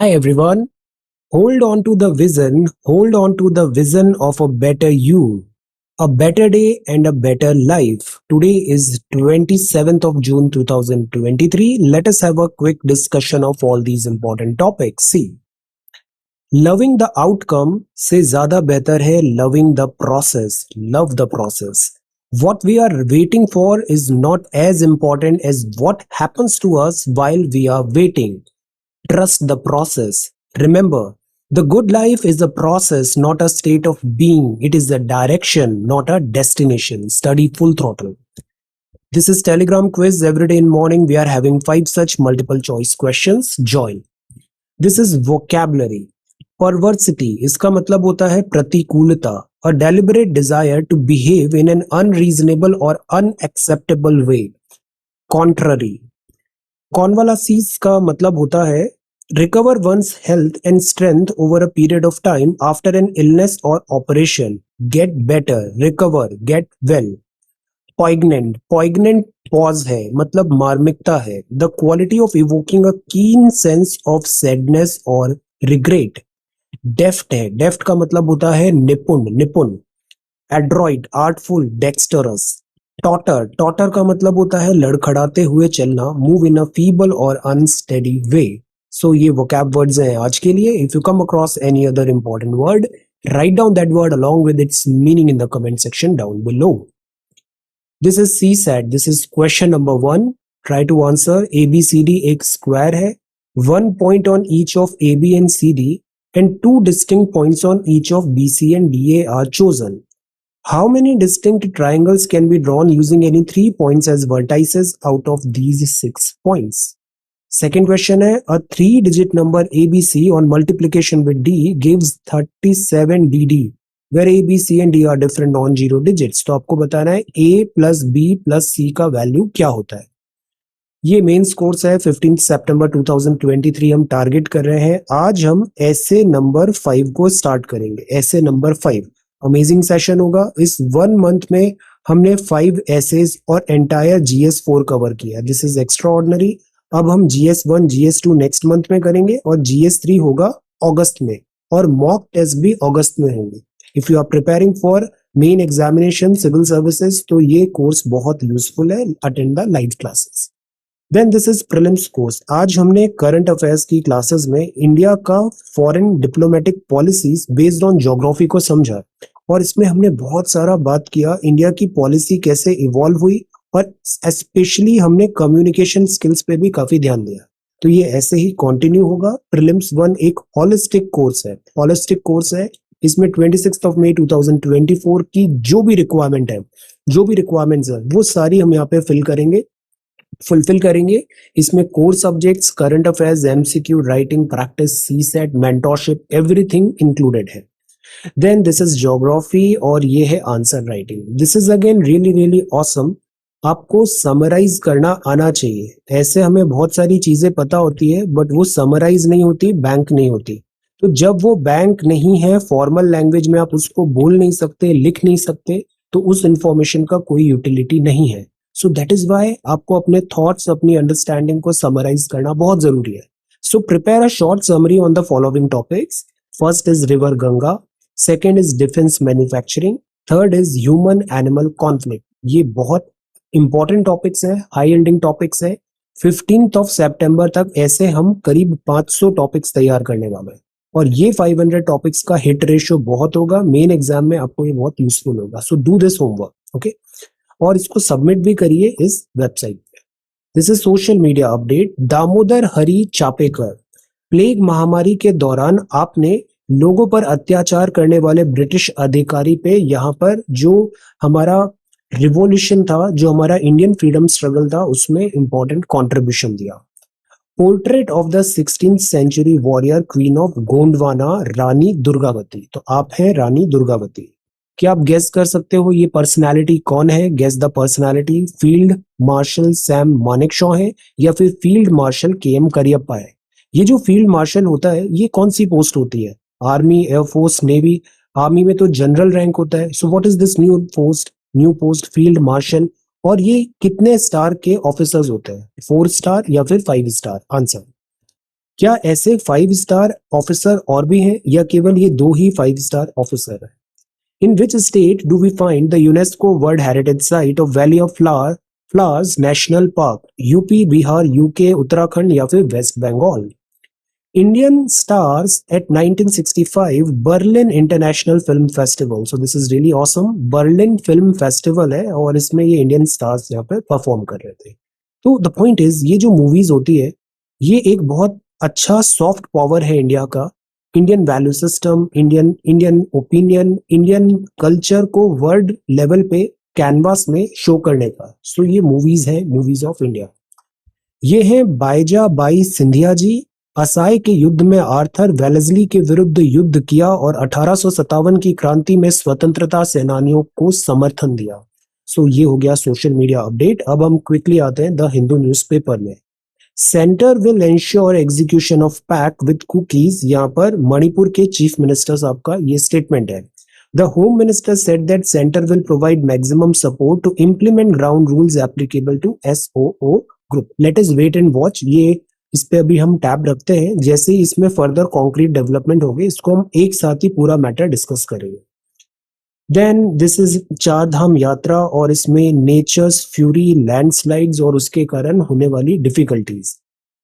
Hi everyone. Hold on to the vision of a better you, a better day and a better life. Today is 27th of June 2023. Let us have a quick discussion of all these important topics. See, loving the outcome से ज्यादा बेहतर है loving the process. Love the process. What we are waiting for is not as important as what happens to us while we are waiting. Trust the process. Remember, the good life is a process, not a state of being. It is a direction, not a destination. Study full throttle. This is Telegram quiz. Every day in morning, we are having 5 such multiple choice questions. Join. This is vocabulary. Perversity. इसका मतलब होता है प्रतिकूलता. A deliberate desire to behave in an unreasonable or unacceptable way. Contrary. Convalescence का मतलब होता है recover one's health and strength over a period of time after an illness or operation. Get better, recover, get well. Poignant pause है मतलब मार्मिकता है. The quality of evoking a keen sense of sadness or regret. Deft है. Deft का मतलब होता है निपुण. Adroit, artful, dexterous. Totter का मतलब होता है लड़खड़ाते हुए चलना. Move in a feeble or unsteady way. So ये vocab words हैं आज के लिए. If you come across any other important word, write down that word along with its meaning in the comment section down below. This is CSAT. This is question number 1. Try to answer. ABCD एक square है. 1 point on each of AB and CD and 2 distinct points on each of BC and DA are chosen. How many distinct triangles can be drawn using any 3 points as vertices out of these 6 points? Second question है, a 3-digit number ABC on multiplication with D gives 37DD, where A, B, C and D are different non-zero digits. तो आपको बताना है A plus B plus C का value क्या होता है. ये मेंस कोर्स है 15 सितंबर 2023 हम टारगेट कर रहे हैं. आज हम ऐसे नंबर 5 को स्टार्ट करेंगे. ऐसे नंबर 5 अमेजिंग सेशन होगा. इस 1 मंथ में हमने 5 एसेज और एंटायर GS4 कवर किया. This is extra ordinary. अब हम GS1 GS2 नेक्स्ट मंथ में करेंगे और GS3 होगा अगस्त में और मॉक टेस्ट भी अगस्त में होंगे. If you are preparing for main examination civil services तो ये कोर्स बहुत यूजफुल है. Attend the live classes. Then this is prelims course. आज हमने करंट अफेयर्स की क्लासेस में इंडिया का foreign diplomatic policies based on geography को समझा और इसमें हमने बहुत सारा बात किया इंडिया की पॉलिसी कैसे इवॉल्व हुई और स्पेशली हमने कम्युनिकेशन स्किल्स पे भी काफी ध्यान दिया. तो ये ऐसे ही कंटिन्यू होगा. प्रीलिम्स 1 एक होलिस्टिक कोर्स है. इसमें 26 ऑफ मई 2024 की जो भी रिक्वायरमेंट्स है वो सारी हम यहाँ पे फुलफिल करेंगे. इसमें core subjects, current affairs, MCQ, writing practice, CSAT, mentorship, everything included है. देन दिस इज ज्योग्राफी और ये है answer writing. This is again really awesome. आपको समराइज करना आना चाहिए. ऐसे हमें बहुत सारी चीजें पता होती है बट वो समराइज नहीं होती, बैंक नहीं होती. तो जब वो बैंक नहीं है, फॉर्मल लैंग्वेज में आप उसको बोल नहीं सकते, लिख नहीं सकते, तो उस इंफॉर्मेशन का कोई यूटिलिटी नहीं है. सो दैट इज वाई आपको अपने थॉट्स, अपनी अंडरस्टैंडिंग को समराइज करना बहुत जरूरी है. So prepare a short summary on the following topics. First is river Ganga, second is defence manufacturing, third is human animal conflict. ये बहुत इंपॉर्टेंट टॉपिक्स है, हाई एंडिंग टॉपिक्स है. 15 ऑफ सितंबर तक ऐसे हम करीब 500 टॉपिक्स तैयार करने वाले हैं और ये 500 टॉपिक्स का हिट रेशियो बहुत होगा. मेन एग्जाम में आपको ये बहुत यूजफुल होगा. So do this homework, okay, और इसको सबमिट भी करिए इस वेबसाइट पे. This is social media update. Damodar Hari Chapekar, plague महामारी के दौरान आपने लोगों पर अत्याचार करने वाले ब्रिटिश अधिकारी पे यहाँ पर जो हमारा रिवॉल्यूशन था, जो हमारा इंडियन फ्रीडम स्ट्रगल था, उसमें इंपॉर्टेंट कंट्रीब्यूशन दिया. Portrait of the 16th century warrior queen of Gondwana, Rani Durgavati. तो आप हैं रानी दुर्गावती. क्या आप गेस कर सकते हो ये पर्सनालिटी कौन है? Guess the personality. Field marshal Sam Manekshaw है या फिर फील्ड मार्शल KM करियप्पा है? ये जो फील्ड मार्शल होता है ये कौन सी पोस्ट होती है? Army, air force, navy. आर्मी में तो जनरल रैंक होता है. So what is this new post field marshal. और ये कितने स्टार के ऑफिसर्स होते हैं? 4 स्टार या फिर 5 स्टार? आंसर. क्या ऐसे 5 स्टार ऑफिसर और भी हैं या केवल ये 2 ही 5 स्टार ऑफिसर हैं? In which state do we find the UNESCO World Heritage Site of Valley of Flowers National Park? UP, Bihar, UK, Uttarakhand या फिर West Bengal? Indian stars at 1965 Berlin International Film Festival. So this is really awesome. Berlin Film Festival है और इसमें ये Indian stars यहाँ पे perform कर रहे थे. तो द पॉइंट इज ये जो मूवीज होती है ये एक बहुत अच्छा सॉफ्ट पावर है इंडिया का. Indian value system, Indian Indian opinion, Indian culture को वर्ल्ड लेवल पे कैनवास में शो करने का. सो ये मूवीज है, मूवीज ऑफ इंडिया. ये है बाईजा बाई सिंधिया जी. असाई के युद्ध में आर्थर वेलेस्ली के विरुद्ध युद्ध किया और 1857 की क्रांति में स्वतंत्रता सेनानियों को समर्थन दिया. सो ये हो गया सोशल मीडिया अपडेट. अब हम क्विकली आते हैं द हिंदू न्यूज़पेपर में. Centre will ensure execution of pact with Kukis. यहाँ पर मणिपुर के चीफ मिनिस्टर साहब का ये स्टेटमेंट है. The home minister said that centre will provide maximum support to implement ground rules applicable to SOO group. Let us wait and watch. ये इस पे अभी हम टैब रखते हैं. जैसे ही इसमें फर्दर कॉन्क्रीट डेवलपमेंट होगी इसको हम एक साथ ही पूरा मैटर डिस्कस करेंगे. देन दिस इज चार धाम यात्रा और इसमें नेचर्स फ्यूरी, लैंडस्लाइड्स और उसके कारण होने वाली difficulties.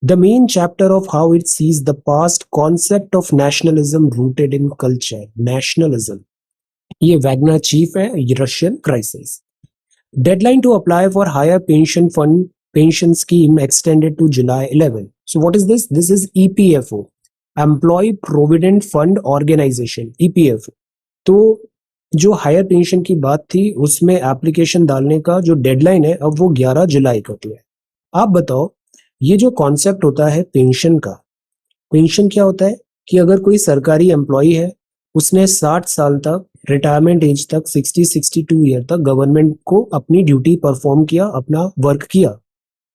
The main chapter of how it sees the past, concept of nationalism rooted in culture. Nationalism, ये वैगनर चीफ है. ये Russian crisis. Deadline to apply for higher pension fund pension scheme extended to July 11. So what is this? This is EPFO, Employee Provident Fund Organization, EPFO. तो जो higher pension की बात थी उसमें application डालने का जो डेडलाइन है अब वो 11 जुलाई को है. आप बताओ ये जो कॉन्सेप्ट होता है पेंशन का, पेंशन क्या होता है कि अगर कोई सरकारी एम्प्लॉय है उसने 60 साल तक, रिटायरमेंट एज तक 60-62 ईयर तक गवर्नमेंट को अपनी ड्यूटी परफॉर्म किया, अपना वर्क किया.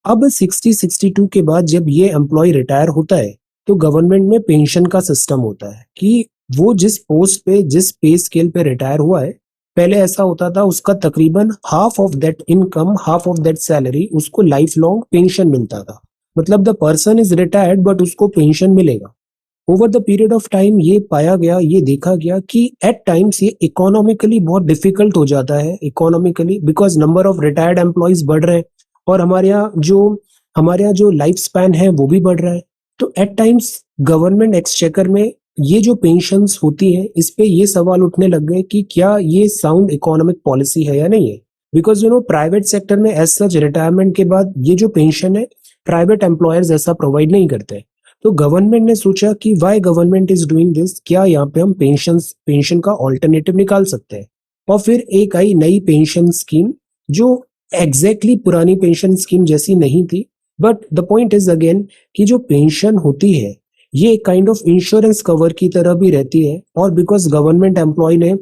अब 60-62 के बाद जब ये एम्प्लॉय रिटायर होता है तो गवर्नमेंट में पेंशन का सिस्टम होता है कि वो जिस पोस्ट पे, जिस पे स्केल पे रिटायर हुआ है, पहले ऐसा होता था उसका तकरीबन half of that income, half of that salary उसको लाइफ लॉन्ग पेंशन मिलता था. मतलब the person is retired but उसको पेंशन मिलेगा. Over the period of time ये पाया गया, ये देखा गया कि एट टाइम्स ये इकोनॉमिकली बहुत डिफिकल्ट हो जाता है. Economically because number of retired employees बढ़ रहे हैं और हमारे यहाँ जो लाइफ स्पैन है वो भी बढ़ रहा है. तो एट टाइम्स गवर्नमेंट एक्सचेकर में ये जो पेंशन्स होती है इस पे ये सवाल उठने लग गए कि क्या ये साउंड इकोनॉमिक पॉलिसी है या नहीं है. बिकॉज प्राइवेट सेक्टर में एज सच रिटायरमेंट के बाद ये जो पेंशन है प्राइवेट एम्प्लॉयर्स ऐसा प्रोवाइड नहीं करते. तो गवर्नमेंट ने सोचा कि why government is doing this, क्या यहाँ पे हम पेंशन का ऑल्टरनेटिव निकाल सकते हैं. और फिर एक आई नई पेंशन स्कीम जो एग्जैक्टली पुरानी पेंशन स्कीम जैसी नहीं थी. But the point is again कि जो पेंशन होती है ये एक काइंड ऑफ इंश्योरेंस कवर की तरह भी रहती है. और बिकॉज गवर्नमेंट एम्प्लॉय ने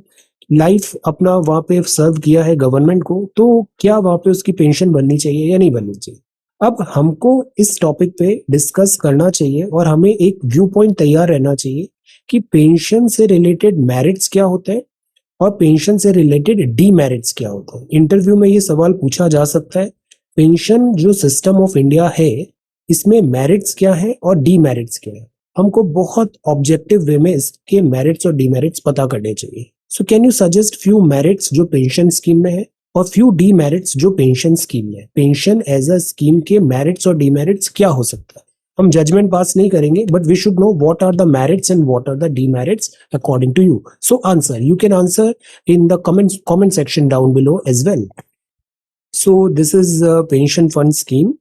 लाइफ अपना वहां पे सर्व किया है गवर्नमेंट को, तो क्या वहां पे उसकी पेंशन बननी चाहिए या नहीं बननी चाहिए. अब हमको इस टॉपिक पे डिस्कस करना चाहिए और हमें एक व्यू पॉइंट तैयार रहना चाहिए कि पेंशन से रिलेटेड मेरिट्स क्या होते हैं और पेंशन से रिलेटेड डीमेरिट्स क्या होते हैं. इंटरव्यू में ये सवाल पूछा जा सकता है. पेंशन जो सिस्टम ऑफ इंडिया है इसमें मेरिट्स क्या है और डीमेरिट्स क्या है. हमको बहुत ऑब्जेक्टिव वे में इसके मेरिट्स और डीमेरिट्स पता करने चाहिए. So can you suggest few merits जो पेंशन स्कीम में है और फ्यू डीमेरिट्स जो पेंशन स्कीम में है. पेंशन एज अ स्कीम के मेरिट्स और डीमेरिट्स क्या हो सकता है. हम जजमेंट पास नहीं करेंगे but we should know what are the merits and what are the demerits according to you. So answer, you can answer in the comment section down below as well. So this is a pension fund scheme.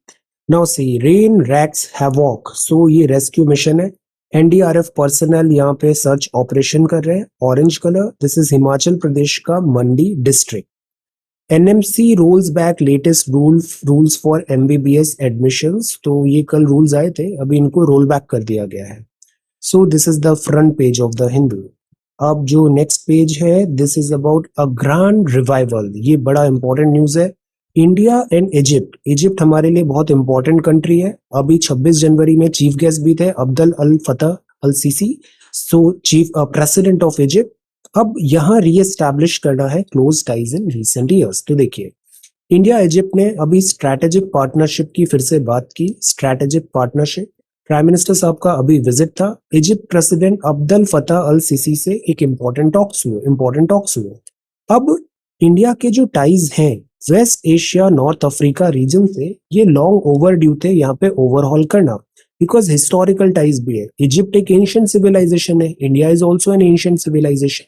Now see, rain wreaks havoc. So ये rescue mission है. NDRF personnel यहाँ पे search operation कर रहे हैं. Orange colour, this is Himachal Pradesh का Mandi district. NMC rolls back latest rules for MBBS admissions. तो ये कल रूल्स आए थे, अभी इनको रोल बैक कर दिया गया है. So this is the front page of the Hindu. अब जो नेक्स्ट पेज है this is about a grand revival. ये बड़ा इंपॉर्टेंट न्यूज है. India and Egypt. इजिप्ट हमारे लिए बहुत इंपॉर्टेंट कंट्री है. अभी 26 जनवरी में चीफ गेस्ट भी थे Abdel al Fattah al Sisi, so chief president of Egypt. अब यहाँ रीएस्टैब्लिश करना है close ties in recent years. तो देखिए इंडिया इजिप्ट ने अभी स्ट्रैटेजिक पार्टनरशिप की फिर से बात की. स्ट्रैटेजिक पार्टनरशिप प्राइम मिनिस्टर साहब का अभी विजिट था। इजिप्ट प्रेसिडेंट अब्दुल फतह अल सीसी से एक इम्पोर्टेंट टॉक्स हुए। अब इंडिया के जो टाइज हैं West Asia North Africa region से, ये लॉन्ग ओवर ड्यू थे यहाँ पे ओवरहॉल करना, बिकॉज हिस्टोरिकल टाइज भी है। इजिप्ट एक एंशिएंट सिविलाइजेशन है, India is also an ancient civilisation.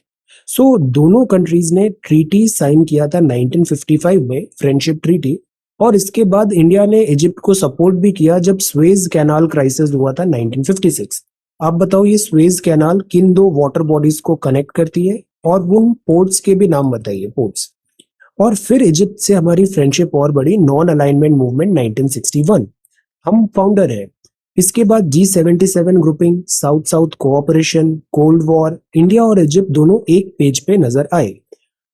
So दोनों कंट्रीज ने ट्रीटी साइन किया था 1955 में, फ्रेंडशिप ट्रीटी, और इसके बाद इंडिया ने इजिप्ट को सपोर्ट भी किया जब स्वेज कैनाल क्राइसिस हुआ था 1956। आप बताओ ये स्वेज कैनाल किन दो वाटर बॉडीज को कनेक्ट करती है, और उन पोर्ट्स के भी नाम बताइए, पोर्ट्स। और फिर इजिप्ट से हमारी फ्रेंडशिप और बढ़ी, नॉन अलाइनमेंट मूवमेंट 1961, हम फाउंडर है। इसके बाद G77 grouping, south south cooperation, cold war, India और इजिप्ट दोनों एक पेज पे नजर आए।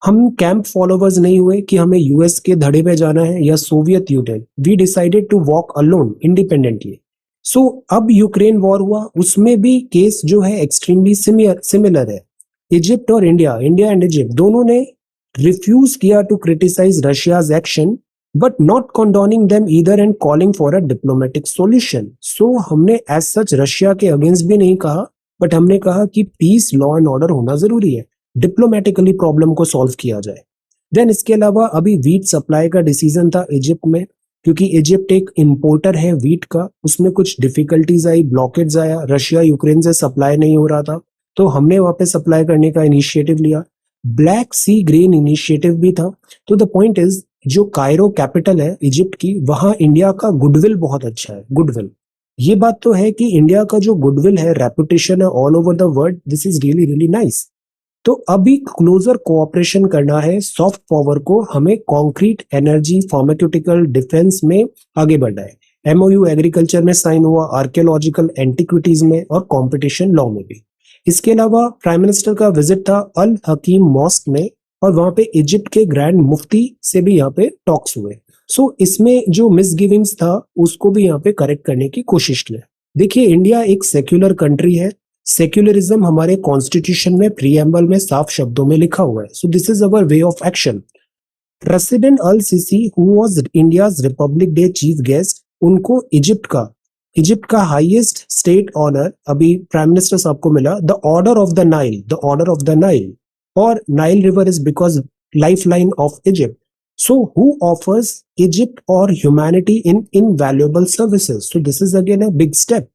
हम कैंप फॉलोवर्स नहीं हुए कि हमें यूएस के धड़े पे जाना है या Soviet Union. We decided to walk alone independently. So अब यूक्रेन वॉर हुआ, उसमें भी केस जो है एक्सट्रीमली सिमिलर है। इजिप्ट और इंडिया एंड इजिप्ट दोनों ने रिफ्यूज किया to criticise Russia's action, but not condoning them either and calling for a diplomatic solution. So हमने एज सच रशिया के अगेंस्ट भी नहीं कहा, बट हमने कहा कि पीस, लॉ एंड ऑर्डर होना जरूरी है, डिप्लोमेटिकली प्रॉब्लम को सॉल्व किया जाए। देन इसके अलावा अभी वीट सप्लाई का डिसीजन था इजिप्ट में, क्योंकि इजिप्ट एक इंपोर्टर है वीट का, उसमें कुछ डिफिकल्टीज आई, ब्लॉकेज आया, रशिया यूक्रेन से सप्लाई नहीं हो रहा था, तो हमने वहां पे सप्लाई करने का इनिशिएटिव लिया। ब्लैक सी ग्रेन इनिशिएटिव भी था। तो द पॉइंट इज, जो कायरो कैपिटल है इजिप्ट की, वहां इंडिया का गुडविल बहुत अच्छा है, गुडविल। ये बात तो है कि इंडिया का जो गुडविल है, रेपुटेशन है all over the world, this is really really nice. तो अभी क्लोजर कोऑपरेशन करना है, सॉफ्ट पावर को हमें कॉन्क्रीट, एनर्जी, फार्मास्यूटिकल, डिफेंस में आगे बढ़ना है। एमओयू एग्रीकल्चर में साइन हुआ, आर्कियोलॉजिकल एंटिक्विटीज में और कंपटीशन लॉ में भी। इसके अलावा प्राइम मिनिस्टर का विजिट था अल हकीम मॉस्क में, और वहां पे इजिप्ट के ग्रैंड मुफ्ती से भी यहाँ पे टॉक्स हुए। सो इसमें जो मिसगिविंग्स था उसको भी यहाँ पे करेक्ट करने की कोशिश की। देखिए, इंडिया एक सेक्युलर कंट्री है, सेक्युलरिज्म हमारे कॉन्स्टिट्यूशन में प्रीएम्बल में साफ शब्दों में लिखा हुआ है। So this is our way of action. President al Sisi who was India's republic day chief guest, उनको इजिप्ट का हाईएस्ट स्टेट ऑनर अभी प्राइम मिनिस्टर साहब को मिला, the order of the Nile, और Nile river is because lifeline of Egypt. So who offers Egypt और humanity in invaluable services. So this is again a big step.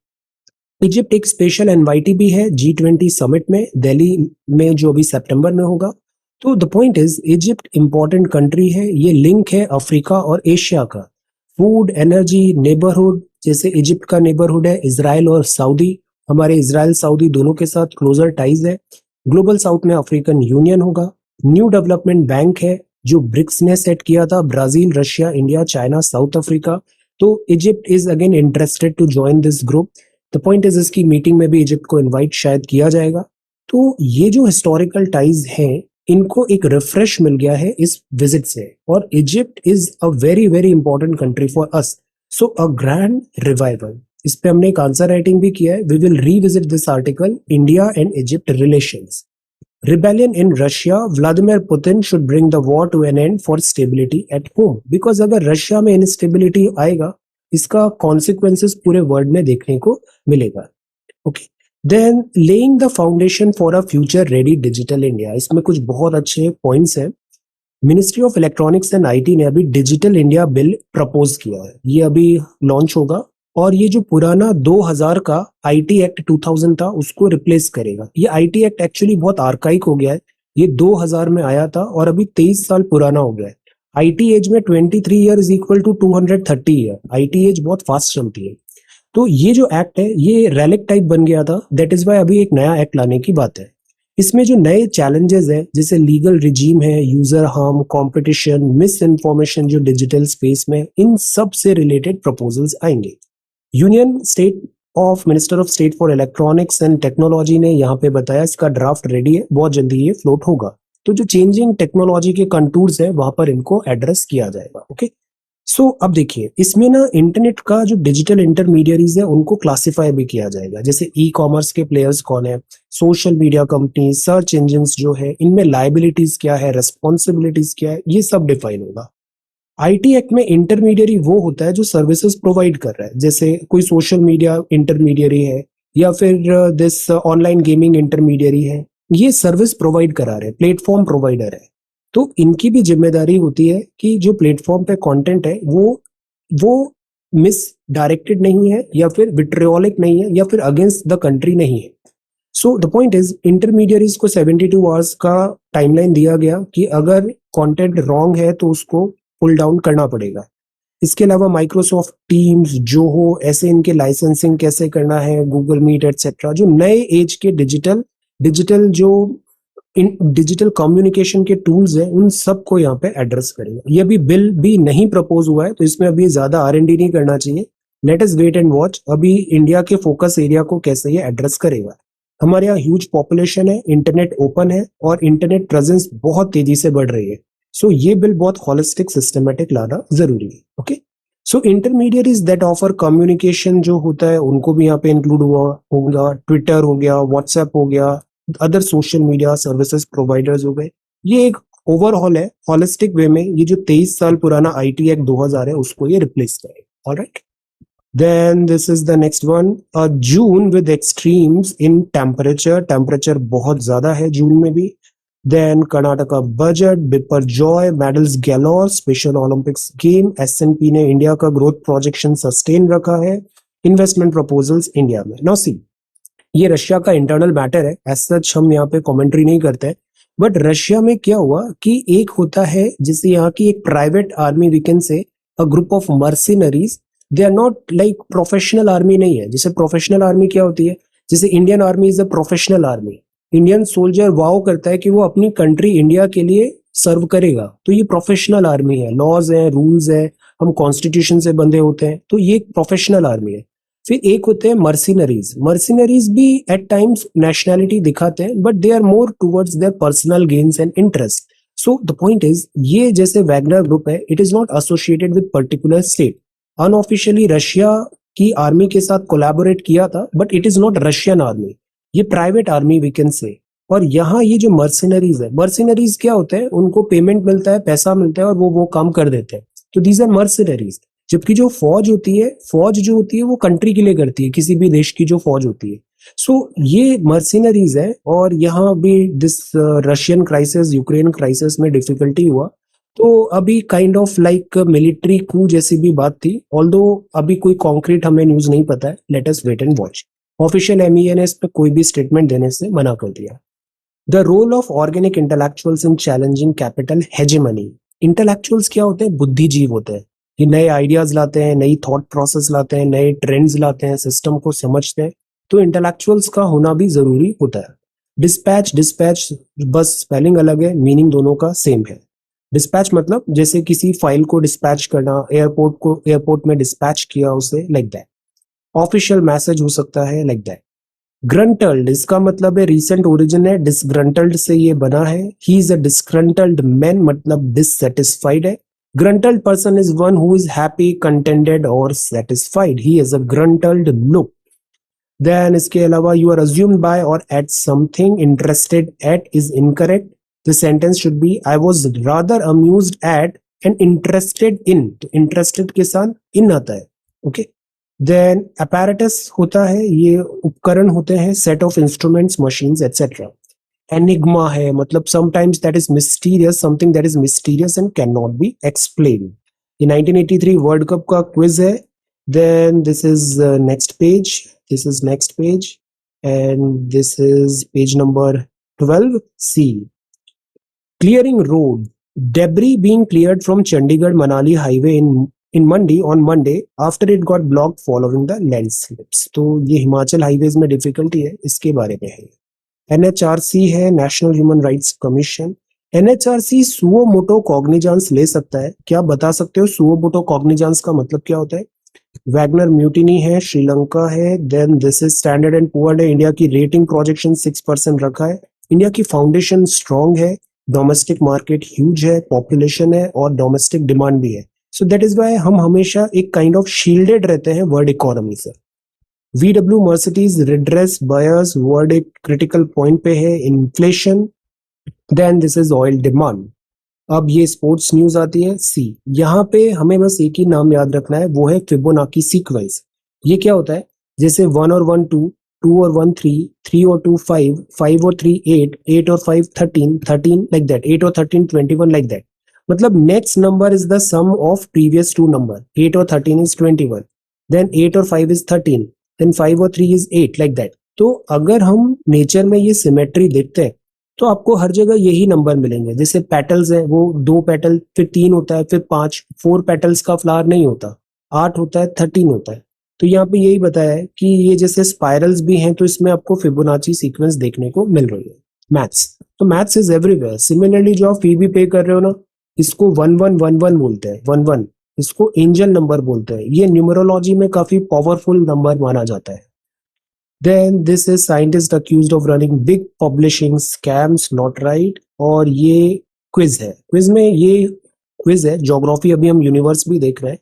Egypt एक special invitee भी है G20 summit में, दिल्ली में, जो अभी सितंबर में होगा। तो the point is, Egypt important country है, ये लिंक है अफ्रीका और एशिया का। फूड, एनर्जी, नेबरहुड, जैसे इजिप्ट का नेबरहुड है इजराइल और सऊदी, हमारे इजराइल सऊदी दोनों के साथ क्लोजर टाइज है। ग्लोबल साउथ में अफ्रीकन यूनियन होगा। न्यू डेवलपमेंट बैंक है जो ब्रिक्स ने सेट किया था, Brazil, Russia, India, China, South Africa. तो Egypt is again interested to join this group. The point is, इसकी मीटिंग में भी इजिप्ट को इनवाइट शायद किया जाएगा। तो ये जो हिस्टोरिकल टाइज हैं, इनको एक रिफ्रेश मिल गया है इस विजिट से, और Egypt is a very very important country for us. So a grand revival, इस पे हमने एक आंसर राइटिंग भी किया है। We will revisit this article, India and Egypt relations. Rebellion in Russia, Vladimir Putin should bring the war to an end for stability at home. Because अगर Russia में instability आएगा, इसका consequences पूरे world में देखने को मिलेगा। Okay. Then laying the foundation for a future ready digital India. इसमें कुछ बहुत अच्छे points हैं। Ministry of electronics and IT ने अभी डिजिटल इंडिया बिल प्रपोज किया है, ये अभी लॉन्च होगा, और ये जो पुराना 2000 का आईटी एक्ट 2000 था उसको रिप्लेस करेगा। ये आईटी एक्ट एक्चुअली बहुत आर्काइक हो गया है, ये 2000 में आया था और अभी 23 साल पुराना हो गया है। आईटी एज में 23 year is equal to 230 year, IT age बहुत फास्ट चलती है। तो ये जो एक्ट है ये रेलिक टाइप बन गया था, दैट इज वाई अभी एक नया एक्ट लाने की बात है। इसमें जो नए चैलेंजेस है, जैसे लीगल रिजीम है, user harm, competition, miss information जो डिजिटल स्पेस में, इन सब से रिलेटेड प्रपोजल्स आएंगे। Union state of minister of state for electronics and technology ने यहाँ पे बताया इसका ड्राफ्ट रेडी है, बहुत जल्दी ये फ्लोट होगा। तो जो चेंजिंग टेक्नोलॉजी के कंटूर्स है वहां पर इनको एड्रेस किया जाएगा। ओके, सो अब देखिए, इसमें ना इंटरनेट का जो डिजिटल इंटरमीडियरीज है उनको क्लासिफाई भी किया जाएगा, जैसे ई कॉमर्स के प्लेयर्स कौन है, social media company, search engine जो है, इनमें लाइबिलिटीज क्या है, रेस्पॉन्सिबिलिटीज क्या है, ये सब डिफाइन होगा। आईटी एक्ट में इंटरमीडियरी वो होता है जो सर्विसेज प्रोवाइड कर रहा है, जैसे कोई सोशल मीडिया इंटरमीडियरी है या फिर दिस ऑनलाइन गेमिंग इंटरमीडियरी है, ये सर्विस प्रोवाइड करा रहे हैं, प्लेटफॉर्म प्रोवाइडर है। तो इनकी भी जिम्मेदारी होती है कि जो प्लेटफॉर्म पे कंटेंट है वो मिस डायरेक्टेड नहीं है या फिर विट्रियोलिक नहीं है या फिर अगेंस्ट द कंट्री नहीं है। सो द पॉइंट इज इंटरमीडियरीज को 72 आवर्स का टाइमलाइन दिया गया कि अगर कंटेंट रॉन्ग है तो उसको पुल डाउन करना पड़ेगा। इसके अलावा माइक्रोसॉफ्ट टीम्स, जोहो, ऐसे इनके लाइसेंसिंग कैसे करना है, गूगल मीट एटसेट्रा, जो नए एज के डिजिटल डिजिटल जो इन डिजिटल कम्युनिकेशन के टूल्स हैं उन सबको यहाँ पे एड्रेस करेगा। ये अभी बिल भी नहीं प्रपोज हुआ है तो इसमें अभी ज्यादा R&D नहीं करना चाहिए। Let us wait and watch अभी इंडिया के फोकस एरिया को कैसे ये एड्रेस करेगा। हमारे यहाँ ह्यूज पॉपुलेशन है, इंटरनेट ओपन है और इंटरनेट प्रेजेंस बहुत तेजी से बढ़ रही है। सो ये बिल बहुत होलिस्टिक सिस्टमेटिक लाना जरूरी है। Okay, so intermediate that offer communication जो होता है उनको भी यहाँ पे इंक्लूड हुआ होगा। ट्विटर हो गया, व्हाट्सएप हो गया, other social media services providers हो गए। ये एक ओवरऑल है, होलिस्टिक वे में ये जो 23 साल पुराना आईटी एक्ट 2000 है उसको ये रिप्लेस करेगा। Alright, then this is the next one, June with extremes in temperature बहुत ज्यादा है जून में भी। then Karnataka budget, Biparjoy, medals galore, special olympics game, S and P ने इंडिया का ग्रोथ प्रोजेक्शन सस्टेन रखा है, इन्वेस्टमेंट प्रपोजल्स इंडिया में। नाउ सी, ये रशिया का इंटरनल मैटर है, एज सच हम यहाँ पे कमेंट्री नहीं करते, बट रशिया में क्या हुआ कि एक होता है जिसे यहाँ की एक private army, we can say a group of mercenaries, they are not like professional army नहीं है। जैसे प्रोफेशनल आर्मी क्या होती है, जैसे Indian army is a professional army, Indian soldier vow करता है कि वो अपनी कंट्री इंडिया के लिए सर्व करेगा, तो ये प्रोफेशनल आर्मी है, लॉज है, रूल्स है, हम कॉन्स्टिट्यूशन से बंधे होते हैं, तो ये एक प्रोफेशनल आर्मी है। फिर एक होते हैं मर्सिनरीज, मर्सिनरीज भी एट टाइम्स नेशनैलिटी दिखाते हैं but they are more towards their personal gains and interest. So the point is, ये जैसे वैगनर ग्रुप है, it is not associated with particular state, unofficially Russia की आर्मी के साथ collaborate किया था but it is not Russian army, ये private army we can say. और यहाँ ये जो मर्सिनरीज है, मर्सिनरीज क्या होते हैं, उनको पेमेंट मिलता है, पैसा मिलता है और वो काम कर देते हैं, तो दीज आर मर्सिनरीज। जबकि जो फौज होती है, फौज जो होती है वो कंट्री के लिए करती है, किसी भी देश की जो फौज होती है। सो ये मर्सिनरीज है। और यहाँ भी this Russian crisis, Ukraine crisis में डिफिकल्टी हुआ, तो अभी काइंड ऑफ लाइक मिलिट्री कू जैसी भी बात थी, ऑल्दो अभी कोई कॉन्क्रीट हमें न्यूज नहीं पता है, let us wait and watch. Official MEA ने इस पर कोई भी स्टेटमेंट देने से मना कर दिया। The role of organic intellectuals in challenging capital hegemony. Intellectuals क्या होते हैं, बुद्धिजीव होते हैं, ये नए आइडियाज लाते हैं, नई थॉट प्रोसेस लाते हैं, नए ट्रेंड्स लाते हैं, सिस्टम को समझते हैं, तो इंटेलेक्चुअल्स का होना भी जरूरी होता है। डिस्पैच, डिस्पैच बस स्पेलिंग अलग है, मीनिंग दोनों का सेम है। डिस्पैच मतलब जैसे किसी फाइल को डिस्पैच करना, एयरपोर्ट में डिस्पैच किया उसे, लाइक दैट। ऑफिशियल मैसेज हो सकता है, लाइक दैट। ग्रंटल्ड, इसका मतलब है रिसेंट ओरिजिन है, डिसग्रंटल्ड से ये बना है। He is a disgruntled man, मतलब डिससेटिस्फाइड है। Gruntled person is one who is happy, contented और satisfied, he is a gruntled look. Then इसके अलावा, यू आर अज्यूम्ड बाय और at something, interested at is incorrect. The sentence should be, I was rather amused at and interested in, तो interested के साथ इन आता है। ओके, देन apparatus होता है, ये उपकरण होते हैं, set of instruments, machines etcetera. Enigma है, मतलब sometimes that is mysterious, something that is mysterious and can not be explain. ये 1983 वर्ल्ड कप का क्विज है। Then this is next page, this is next page and this is page number 12 C. Clearing road, debris being cleared from Chandigarh Manali highway in Mandi on Monday after it got blocked following the landslips। तो ये Himachal highways में difficulty है, इसके बारे में है। NHRC है, national human rights commission. NHRC suo motu cognisance ले सकता है, क्या बता सकते हो सुओ मोटो कॉग्निजांस का मतलब क्या होता है? वैगनर म्यूटिनी है, श्रीलंका है, then this is standard and poor है, इंडिया की रेटिंग प्रोजेक्शन 6% रखा है, इंडिया की फाउंडेशन स्ट्रॉन्ग है, डोमेस्टिक मार्केट ह्यूज है, पॉपुलेशन है और डोमेस्टिक डिमांड भी है। सो दैट इज वाई हम हमेशा एक काइंड ऑफ शील्डेड रहते हैं वर्ल्ड इकोनॉमी से। VW Mercedes redress buyers, world एक क्रिटिकल पॉइंट पे है, inflation. Then this is oil demand. अब ये स्पोर्ट्स न्यूज आती है सी। यहाँ पे हमें बस एक ही नाम याद रखना है, वो है फिबोनाकी सीक्वेंस। ये क्या होता है? जैसे 1 और 1 2, 2 और 1 3, 3 और 2 5, 5 और 3 8, 8 और 5 13, 13 लाइक दैट, 8 और 13 21 लाइक दैट। मतलब next number is the sum of previous two number, 8 और 13 इज 21, देन 8 और 5 इज 13, देन 5 और 3 इज 8 लाइक दैट। तो अगर हम नेचर में ये सिमेट्री देखते हैं तो आपको हर जगह यही नंबर मिलेंगे। जैसे पेटल्स है, वो 2 पेटल, फिर 3 होता है, फिर 5, 4 पेटल्स का फ्लावर नहीं होता, 8 होता है, 13 होता है। तो यहाँ पे यही बताया है कि ये जैसे स्पाइरल्स भी हैं, तो इसमें आपको फिबोनाची सीक्वेंस देखने को मिल रही है। मैथ्स, तो मैथ्स इज एवरीवेयर। सिमिलरली जो आप फी भी पे कर रहे हो ना, इसको 1111 बोलते हैं, 11, इसको एंजल नंबर बोलते हैं। ये न्यूमरोलॉजी में काफी पावरफुल नंबर माना जाता है। Then this is scientist accused of running big publishing scams, not right। और ये क्विज है, क्विज में ये क्विज है ज्योग्राफी, अभी हम यूनिवर्स भी देख रहे हैं।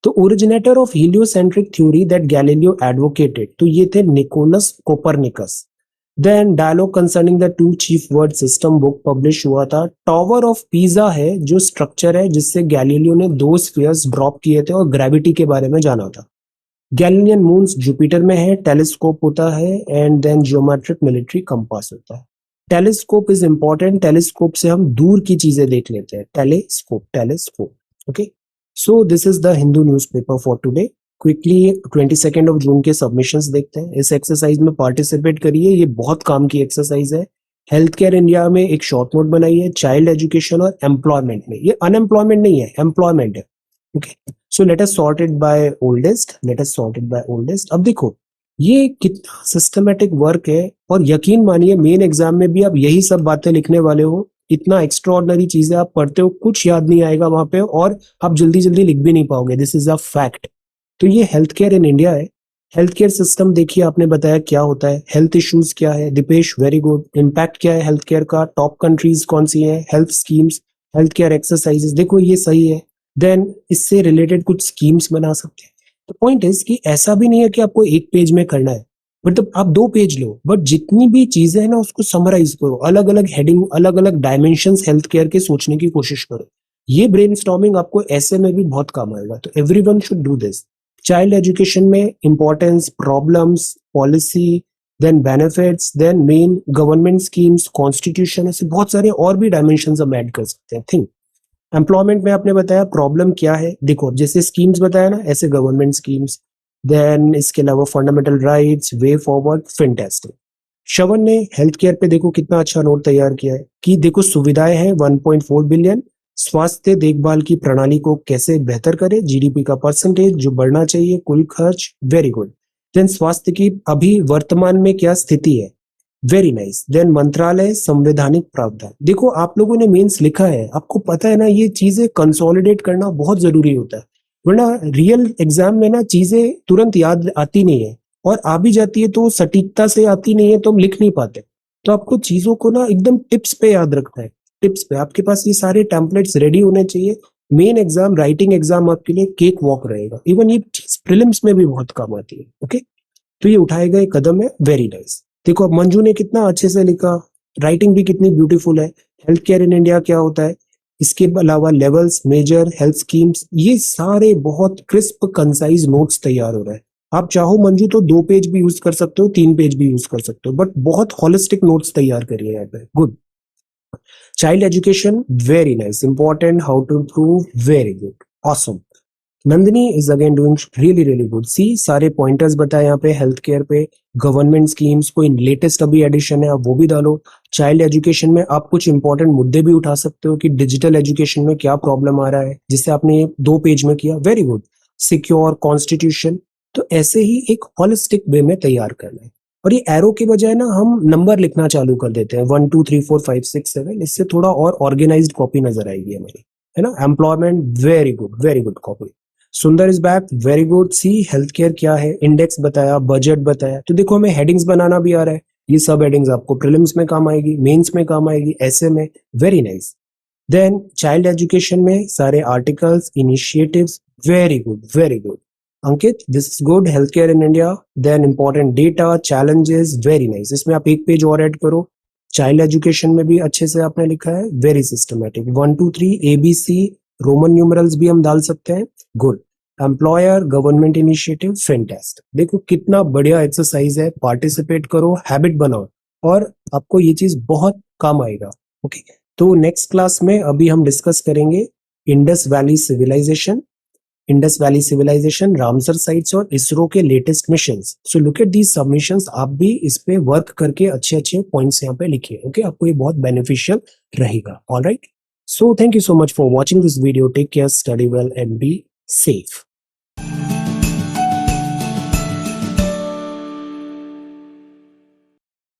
तो originator of heliocentric theory that Galileo advocated, तो ये थे Nicolaus Copernicus. Then dialogue concerning the two chief world system book publish हुआ था। टावर ऑफ पीजा है जो स्ट्रक्चर है जिससे गैलीलियो ने 2 स्फीयर्स ड्रॉप किए थे और ग्रेविटी के बारे में जाना था। गैलीलियन मून्स जुपिटर में है, टेलीस्कोप होता है, and then geometric military compass होता है। टेलीस्कोप इज इंपॉर्टेंट, टेलीस्कोप से हम दूर की चीजें देख लेते हैं। Telescope, telescope, okay. So this is the Hindu newspaper for today. Quickly 22 of June के सबमिशंस देखते हैं। इस एक्सरसाइज में पार्टिसिपेट करिए, ये बहुत काम की एक्सरसाइज है। हेल्थ केयर इंडिया में एक शॉर्ट नोट बनाई है, चाइल्ड एजुकेशन और एम्प्लॉयमेंट में। ये अनएम्प्लॉयमेंट नहीं है, एम्प्लॉयमेंट है, okay. So let us sort it by oldest, let us sort it by oldest. अब देखो ये कितना सिस्टमेटिक वर्क है, और यकीन मानिए मेन एग्जाम में भी आप यही सब बातें लिखने वाले हो। इतना एक्स्ट्राऑर्डिनरी चीजें आप पढ़ते हो, कुछ याद नहीं आएगा वहां पे, और आप जल्दी जल्दी लिख भी नहीं पाओगे। This is a fact. तो ये हेल्थ केयर इन इंडिया है। हेल्थ केयर सिस्टम देखिए, आपने बताया क्या होता है, हेल्थ इश्यूज क्या है, दीपेश वेरी गुड। इम्पैक्ट क्या है हेल्थ केयर का, टॉप कंट्रीज कौन सी है, health schemes, health care exercises, देखो ये सही है। देन इससे रिलेटेड कुछ स्कीम्स बना सकते हैं। तो पॉइंट इज कि ऐसा भी नहीं है कि आपको एक पेज में करना है, मतलब आप 2 पेज लो, बट जितनी भी चीजें हैं ना उसको समराइज करो, अलग अलग हेडिंग, अलग अलग डायमेंशंस हेल्थ केयर के सोचने की कोशिश करो। ये ब्रेनस्टॉर्मिंग आपको ऐसे में भी बहुत काम आएगा। तो everyone should do this. Child education में importance, problems, policy, then benefits, then main government schemes, constitution, ऐसे बहुत सारे और भी डायमेंशंस हम ऐड कर सकते हैं। थिंक एम्प्लॉयमेंट में आपने बताया प्रॉब्लम क्या है, देखो जैसे स्कीम्स बताया ना, ऐसे गवर्नमेंट स्कीम्स। देन इसके अलावा फंडामेंटल राइट्स, वे फॉरवर्ड, फिनटेस्टिंग। श्रवण ने हेल्थ केयर पे देखो कितना अच्छा नोट तैयार किया है कि देखो सुविधाएं हैं 1.4 बिलियन, स्वास्थ्य देखभाल की प्रणाली को कैसे बेहतर करे, जीडीपी का परसेंटेज जो बढ़ना चाहिए, कुल खर्च, वेरी गुड। देन स्वास्थ्य की अभी वर्तमान में क्या स्थिति है, वेरी नाइस। देन मंत्रालय, संवैधानिक प्रावधान। देखो आप लोगों ने मेंस लिखा है, आपको पता है ना, ये चीजें कंसोलिडेट करना बहुत जरूरी होता है, वरना रियल एग्जाम में ना चीजें तुरंत याद आती नहीं है, और आ भी जाती है तो सटीकता से आती नहीं है, तो हम लिख नहीं पाते। तो आपको चीजों को ना एकदम टिप्स पे याद रखना है। टिप्स पे आपके पास ये सारे टेम्पलेट्स रेडी होने चाहिए। मेन एग्जाम, राइटिंग एग्जाम आपके लिए केक वॉक रहेगा। इवन ये चीज प्रीलिम्स में भी बहुत काम आती है, ओके। तो ये उठाए गए कदम है, वेरी नाइस। देखो अब मंजू ने कितना अच्छे से लिखा, राइटिंग भी कितनी ब्यूटीफुल है। हेल्थ केयर इन इंडिया क्या होता है, इसके अलावा लेवल्स, मेजर हेल्थ स्कीम्स, ये सारे बहुत क्रिस्प कंसाइज नोट्स तैयार हो रहे हैं। आप चाहो मंजू तो 2 पेज भी यूज कर सकते हो, 3 पेज भी यूज कर सकते हो, बट बहुत होलिस्टिक नोट्स तैयार करिए यहाँ पे, good. Child education, very nice, important, how to improve, very good, awesome. Nandini is again doing really really good. See सारे पॉइंटर्स बताए यहाँ पे हेल्थ केयर पे, गवर्नमेंट स्कीम्स, कोई लेटेस्ट अभी एडिशन है आप वो भी डालो। चाइल्ड एजुकेशन में आप कुछ इंपॉर्टेंट मुद्दे भी उठा सकते हो कि डिजिटल एजुकेशन में क्या प्रॉब्लम आ रहा है, जिससे आपने 2 पेज में किया, वेरी गुड। सिक्योर कॉन्स्टिट्यूशन, तो ऐसे ही एक होलिस्टिक वे में तैयार करना है। और ये एरो के बजाय ना हम नंबर लिखना चालू कर देते हैं, 1 2 3 4 5 6 7, इससे थोड़ा और ऑर्गेनाइज्ड कॉपी नजर आएगी हमारी, है ना। Employment, very good copy. Sundar is back, very good. See health care क्या है, इंडेक्स बताया, बजट बताया। तो देखो हमें हेडिंग्स बनाना भी आ रहा है, ये सब हेडिंग्स आपको प्रीलिम्स में काम आएगी, मेंस में काम आएगी, ऐसे में, very nice. Then child education में सारे articles, initiatives, very good, very good. Ankit, this is good, health care in India. Then important data, challenges, very nice. इसमें आप 1 पेज और ऐड करो। चाइल्ड एजुकेशन में भी अच्छे से आपने लिखा है, very systematic. 1 2 3 ABC Roman numerals भी हम डाल सकते हैं, good. Employer government initiative, fantastic. देखो कितना बढ़िया एक्सरसाइज है, पार्टिसिपेट करो, हैबिट बनाओ और आपको ये चीज बहुत काम आएगा। ओके, तो नेक्स्ट क्लास में अभी हम डिस्कस करेंगे Indus Valley civilisation, Ramsar sites और इसरो के latest missions. So look at these submissions, आप भी इस पे वर्क करके अच्छे अच्छे पॉइंट्स यहाँ पे लिखिए। ओके, आपको ये बहुत बेनिफिशियल रहेगा। Alright, so thank you so much for watching this video. Take care, study well and be safe.